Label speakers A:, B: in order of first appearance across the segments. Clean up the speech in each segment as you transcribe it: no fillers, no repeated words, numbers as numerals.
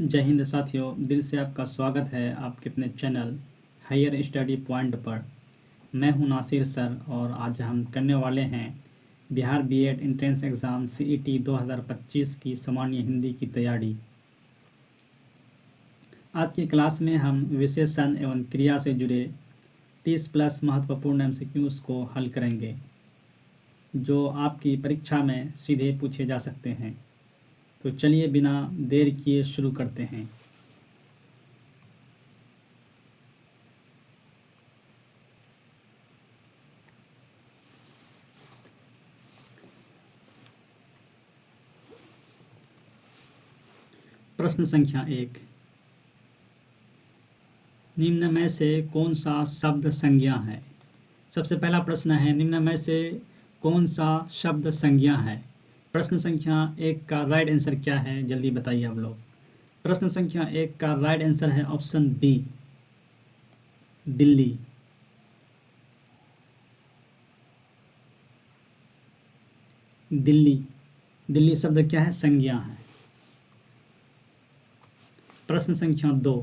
A: जय हिंद साथियों, दिल से आपका स्वागत है आपके अपने चैनल हायर स्टडी पॉइंट पर। मैं हूं नासिर सर और आज हम करने वाले हैं Bihar BEd entrance exam CET 2025 की सामान्य हिंदी की तैयारी। आज की क्लास में हम विशेषण एवं क्रिया से जुड़े 30+ महत्वपूर्ण एमसीक्यूज़ को हल करेंगे जो आपकी परीक्षा में सीधे पूछे जा सकते हैं। तो चलिए बिना देर किए शुरू करते हैं। प्रश्न संख्या 1, निम्न में से कौन सा शब्द संज्ञा है। सबसे पहला प्रश्न है, निम्न में से कौन सा शब्द संज्ञा है। प्रश्न संख्या 1 का राइट आंसर क्या है, जल्दी बताइए आप लोग। प्रश्न संख्या 1 का राइट आंसर है ऑप्शन बी, दिल्ली। दिल्ली दिल्ली शब्द क्या है, संज्ञा है। प्रश्न संख्या 2,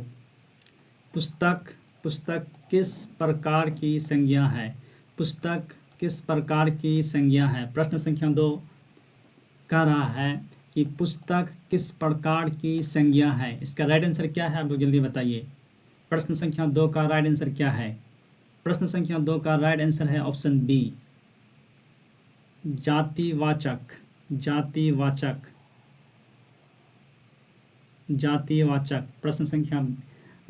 A: पुस्तक पुस्तक किस प्रकार की संज्ञा है। पुस्तक किस प्रकार की संज्ञा है। प्रश्न संख्या 2 कह रहा है कि पुस्तक किस प्रकार की संज्ञा है। इसका राइट आंसर क्या है, आप लोग जल्दी बताइए। प्रश्न संख्या 2 का राइट आंसर क्या है। प्रश्न संख्या 2 का राइट आंसर है ऑप्शन बी, जातिवाचक। जातिवाचक जातिवाचक प्रश्न संख्या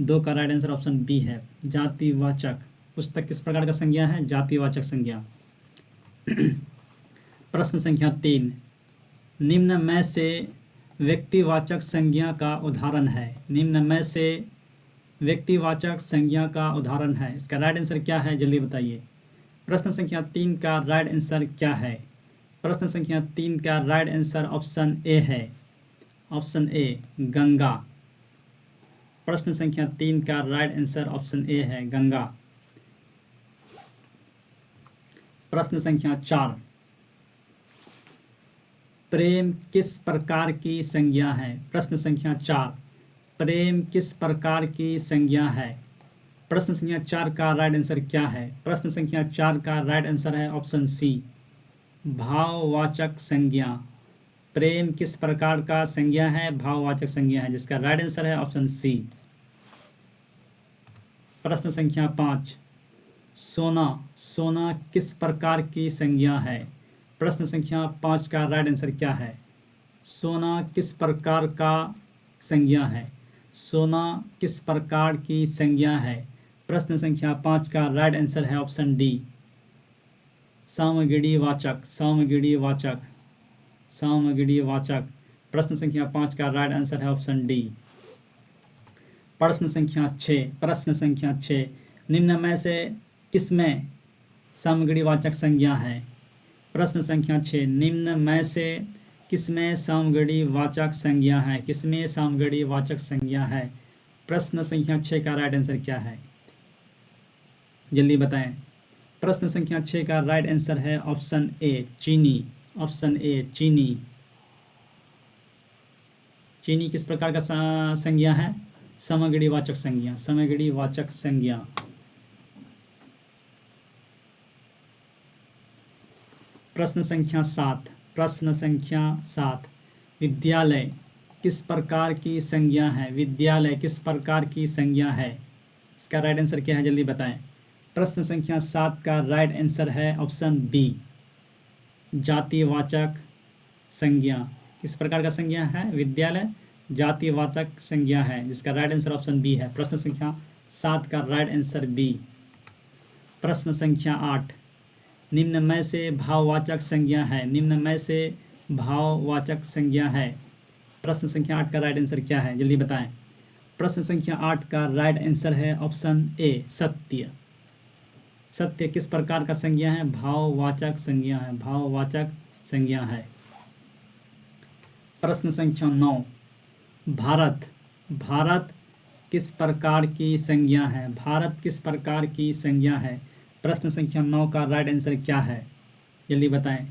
A: 2 का राइट आंसर ऑप्शन बी है, जातिवाचक। पुस्तक किस प्रकार का संज्ञा है, जातिवाचक संज्ञा। प्रश्न संख्या 3, निम्न में से व्यक्तिवाचक संज्ञा का उदाहरण है। निम्न में से व्यक्तिवाचक संज्ञा का उदाहरण है। इसका राइट आंसर क्या है, जल्दी बताइए। प्रश्न संख्या 3 का राइट आंसर क्या है। प्रश्न संख्या 3 का राइट आंसर ऑप्शन ए है, ऑप्शन ए, गंगा। प्रश्न संख्या 3 का राइट आंसर ऑप्शन ए है, गंगा। प्रश्न संख्या 4, प्रेम किस प्रकार की संज्ञा है। प्रश्न संख्या 4, प्रेम किस प्रकार की संज्ञा है। प्रश्न संख्या 4 का राइट आंसर क्या है। प्रश्न संख्या 4 का राइट आंसर है ऑप्शन सी, भाववाचक संज्ञा। प्रेम किस प्रकार का संज्ञा है, भाववाचक संज्ञा है, जिसका राइट आंसर है ऑप्शन सी। प्रश्न संख्या 5, सोना सोना किस प्रकार की संज्ञा है। प्रश्न संख्या 5 का राइट आंसर क्या है। सोना किस प्रकार का संज्ञा है। सोना किस प्रकार की संज्ञा है। प्रश्न संख्या 5 का राइट आंसर है ऑप्शन डी, सामग्रीवाचक। सामग्रीवाचक सामग्रीवाचक प्रश्न संख्या 5 का राइट आंसर है ऑप्शन डी। प्रश्न संख्या 6, निम्न में से किसमें सामग्रीवाचक संज्ञा है। प्रश्न संख्या 6, निम्न में से किसमें सामग्रीवाचक संज्ञा है। किसमें सामग्रीवाचक संज्ञा है। प्रश्न संख्या 6 का राइट आंसर क्या है, जल्दी बताएं। प्रश्न संख्या 6 का राइट आंसर है ऑप्शन ए, चीनी। ऑप्शन ए, चीनी। चीनी किस प्रकार का संज्ञा है, सामग्रीवाचक संज्ञा। सामग्रीवाचक संज्ञा। प्रश्न संख्या 7, विद्यालय किस प्रकार की संज्ञा है। विद्यालय किस प्रकार की संज्ञा है। इसका राइट आंसर क्या है, जल्दी बताएं। प्रश्न संख्या 7 का राइट आंसर है ऑप्शन बी, जातिवाचक संज्ञा। किस प्रकार का संज्ञा है, विद्यालय जातिवाचक संज्ञा है, जिसका राइट आंसर ऑप्शन बी है। प्रश्न संख्या 7 का राइट आंसर बी। प्रश्न संख्या 8, निम्न में से भाववाचक संज्ञा है। निम्न में से भाववाचक संज्ञा है। प्रश्न संख्या 8 का राइट आंसर क्या है, जल्दी बताएं। प्रश्न संख्या 8 का राइट आंसर है ऑप्शन ए, सत्य। सत्य किस प्रकार का संज्ञा है, भाववाचक संज्ञा है। भाववाचक संज्ञा है। प्रश्न संख्या 9, भारत भारत किस प्रकार की संज्ञा है। भारत किस प्रकार की संज्ञा है। प्रश्न संख्या 9 का राइट आंसर क्या है, जल्दी बताएं।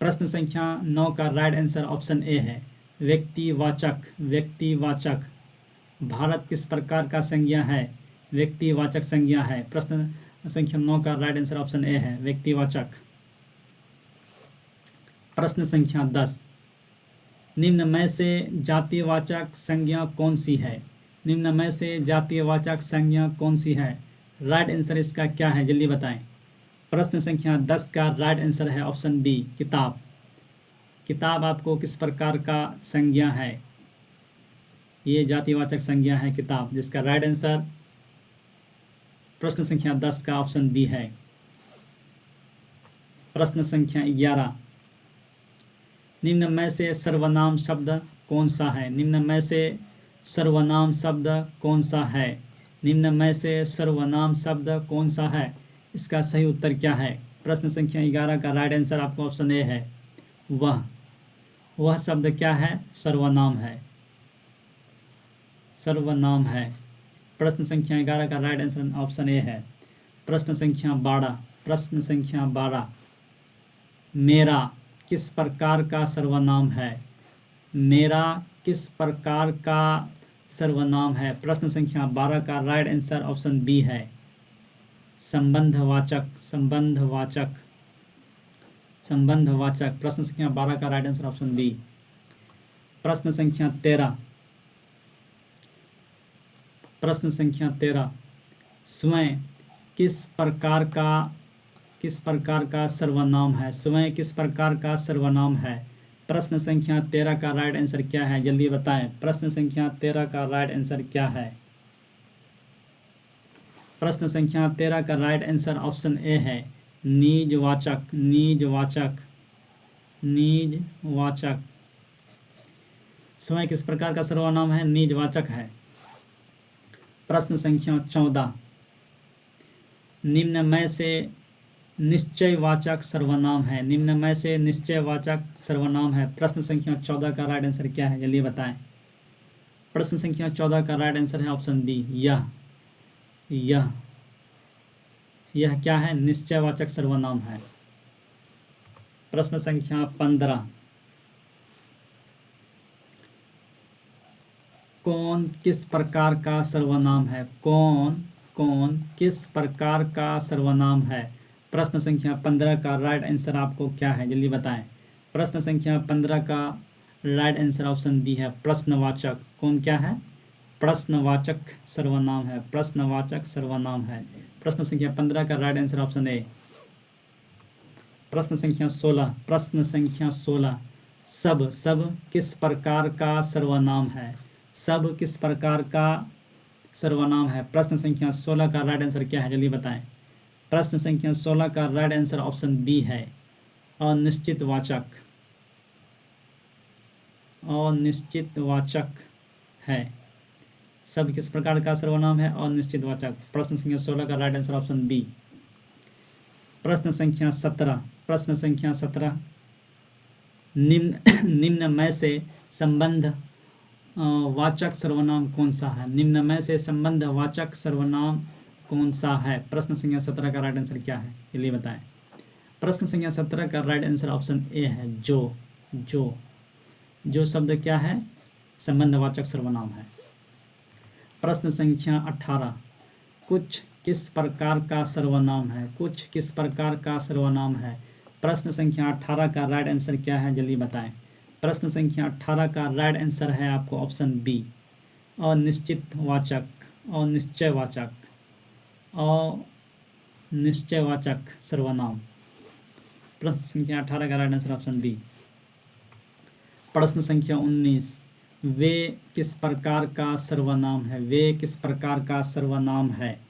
A: प्रश्न संख्या 9 का राइट आंसर ऑप्शन ए है, व्यक्तिवाचक। व्यक्तिवाचक भारत किस प्रकार का संज्ञा है? व्यक्तिवाचक संज्ञा है। प्रश्न संख्या 9 का राइट आंसर ऑप्शन ए है, व्यक्तिवाचक। प्रश्न संख्या 10, निम्न में से जातिवाचक संज्ञा कौन सी है? निम्न में से जातिवाचक संज्ञा कौन सी है? राइट आंसर इसका क्या है, जल्दी बताएं। प्रश्न संख्या 10 का राइट आंसर है ऑप्शन बी, किताब। किताब आपको किस प्रकार का संज्ञा है? ये जातिवाचक संज्ञा है किताब, जिसका राइट आंसर प्रश्न संख्या 10 का ऑप्शन बी है। प्रश्न संख्या 11, निम्न में से सर्वनाम शब्द कौन सा है? निम्न में से सर्वनाम शब्द कौन सा है? निम्न में से सर्वनाम शब्द कौन सा है? इसका सही उत्तर क्या है? प्रश्न संख्या 11 का राइट आंसर आपको ऑप्शन ए है, वह शब्द क्या है? सर्वनाम है, सर्वनाम है। प्रश्न संख्या 11 का राइट आंसर ऑप्शन ए है। प्रश्न संख्या 12, प्रश्न संख्या 12, मेरा किस प्रकार का सर्वनाम है? मेरा किस प्रकार का सर्वनाम है? प्रश्न संख्या 12 का राइट आंसर ऑप्शन बी है, संबंधवाचक, संबंधवाचक, संबंधवाचक। प्रश्न संख्या 12 का राइट आंसर ऑप्शन बी। प्रश्न संख्या 13, प्रश्न संख्या 13, स्वयं किस प्रकार का सर्वनाम है? स्वयं किस प्रकार का सर्वनाम है? प्रश्न संख्या 13 का राइट आंसर क्या है, जल्दी बताएं। प्रश्न संख्या 13 का राइट आंसर क्या है? प्रश्न संख्या 13 का राइट आंसर ऑप्शन ए है, निजवाचक, निजवाचक, निजवाचक। स्वयं किस प्रकार का सर्वनाम है? निजवाचक है। प्रश्न संख्या 14, निम्न में से निश्चयवाचक सर्वनाम है? निम्न में से निश्चयवाचक सर्वनाम है। प्रश्न संख्या 14 का राइट आंसर क्या है, जल्दी बताएं। प्रश्न संख्या 14 का राइट आंसर है ऑप्शन बी, यह क्या है? निश्चयवाचक सर्वनाम है। प्रश्न संख्या 15, कौन किस प्रकार का सर्वनाम है? कौन किस प्रकार का सर्वनाम है? प्रश्न संख्या 15 का राइट आंसर आपको क्या है, जल्दी बताएं। प्रश्न संख्या 15 का राइट आंसर ऑप्शन बी है, प्रश्नवाचक। कौन क्या है? प्रश्नवाचक सर्वनाम है, प्रश्नवाचक सर्वनाम है। प्रश्न संख्या 15 का राइट आंसर ऑप्शन ए। प्रश्न संख्या 16, प्रश्न संख्या 16, सब किस प्रकार का सर्वनाम है? सब किस प्रकार का सर्वनाम है? प्रश्न संख्या 16 का राइट आंसर क्या है, जल्दी बताएं। प्रश्न संख्या 16 का राइट आंसर ऑप्शन बी है, अनिश्चितवाचक, अनिश्चितवाचक है। सब किस प्रकार का सर्वनाम है? अनिश्चितवाचक। प्रश्न संख्या 16 का राइट आंसर ऑप्शन बी। प्रश्न संख्या 17, प्रश्न संख्या 17, निम्न में से संबंध वाचक सर्वनाम कौन सा है? निम्न में से संबंध वाचक सर्वनाम कौन सा है? प्रश्न संख्या 17 का राइट आंसर क्या है, चलिए बताएं। प्रश्न संख्या 17 का राइट आंसर ऑप्शन ए है, जो शब्द क्या है? संबंधवाचक सर्वनाम है। प्रश्न संख्या 18, कुछ किस प्रकार का सर्वनाम है? कुछ किस प्रकार का सर्वनाम है? प्रश्न संख्या 18 का राइट आंसर क्या है, जल्दी बताएं। प्रश्न संख्या 18 का राइट आंसर है आपको ऑप्शन बी, अनिश्चितवाचक, अनिश्चयवाचक, अनिश्चयवाचक सर्वनाम। प्रश्न संख्या 18 का राइट आंसर ऑप्शन बी। प्रश्न संख्या 19, वे किस प्रकार का सर्वनाम है? वे किस प्रकार का सर्वनाम है?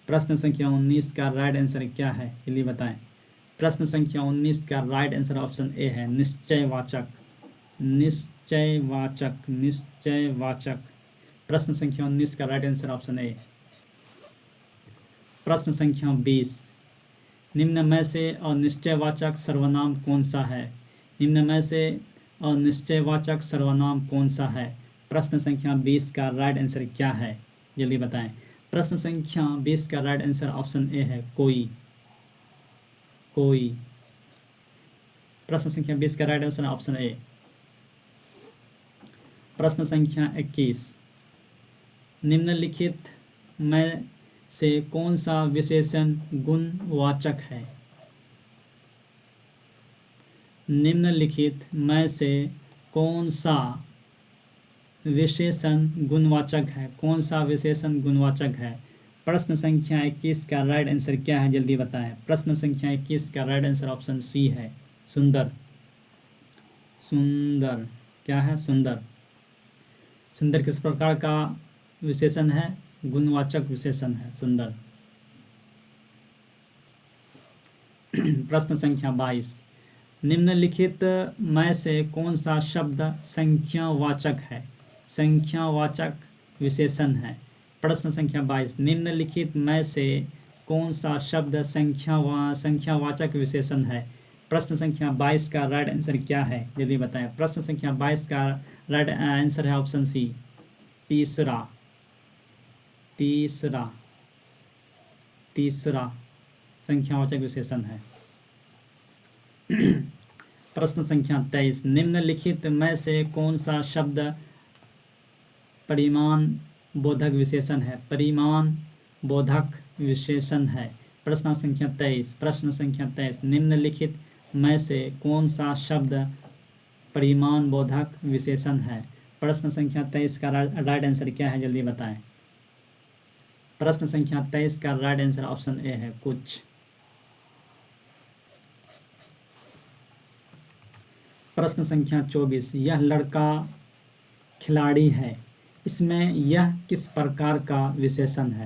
A: प्रश्न संख्या 19 का राइट आंसर क्या है, जल्दी बताएं। प्रश्न संख्या 19 का राइट आंसर ऑप्शन ए है, निश्चयवाचक, निश्चयवाचक, निश्चयवाचक। प्रश्न संख्या 19 का राइट आंसर ऑप्शन ए। प्रश्न संख्या 20, निम्न में से अनिश्चयवाचक सर्वनाम कौन सा है? निम्न में से अनिश्चयवाचक सर्वनाम कौन सा है? प्रश्न संख्या 20 का राइट आंसर क्या है, जल्दी बताएं। प्रश्न संख्या 20 का राइट आंसर ऑप्शन ए है, कोई, कोई। प्रश्न संख्या 20 का राइट आंसर ऑप्शन ए। प्रश्न संख्या 21, निम्नलिखित में से कौन सा विशेषण गुणवाचक है? निम्नलिखित में से कौन सा विशेषण गुणवाचक है? कौन सा विशेषण गुणवाचक है? प्रश्न संख्या 21 का राइट आंसर क्या है, जल्दी बताएं। प्रश्न संख्या 21 का राइट आंसर ऑप्शन सी है, सुंदर। सुंदर क्या है? सुंदर। सुंदर किस प्रकार का विशेषण है? गुणवाचक विशेषण है सुंदर। प्रश्न संख्या 22, निम्नलिखित में से कौन सा शब्द संख्यावाचक है? संख्यावाचक विशेषण है। प्रश्न संख्या 22, निम्नलिखित में से कौन सा शब्द संख्यावाचक विशेषण है? प्रश्न संख्या 22 का राइट आंसर क्या है, जल्दी बताएं। प्रश्न संख्या 22 का राइट आंसर है ऑप्शन सी, तीसरा। तीसरा तीसरा संख्यावाचक विशेषण है। प्रश्न संख्या 23, निम्नलिखित में से कौन सा शब्द परिमाण बोधक विशेषण है? परिमाण बोधक विशेषण है। प्रश्न संख्या 23, प्रश्न संख्या 23, निम्नलिखित में से कौन सा शब्द परिमाण बोधक विशेषण है? प्रश्न संख्या 23 का राइट आंसर क्या है, जल्दी बताएं। प्रश्न संख्या 23 का राइट आंसर ऑप्शन ए है, कुछ। प्रश्न संख्या 24, यह लड़का खिलाड़ी है, इसमें यह किस प्रकार का विशेषण है?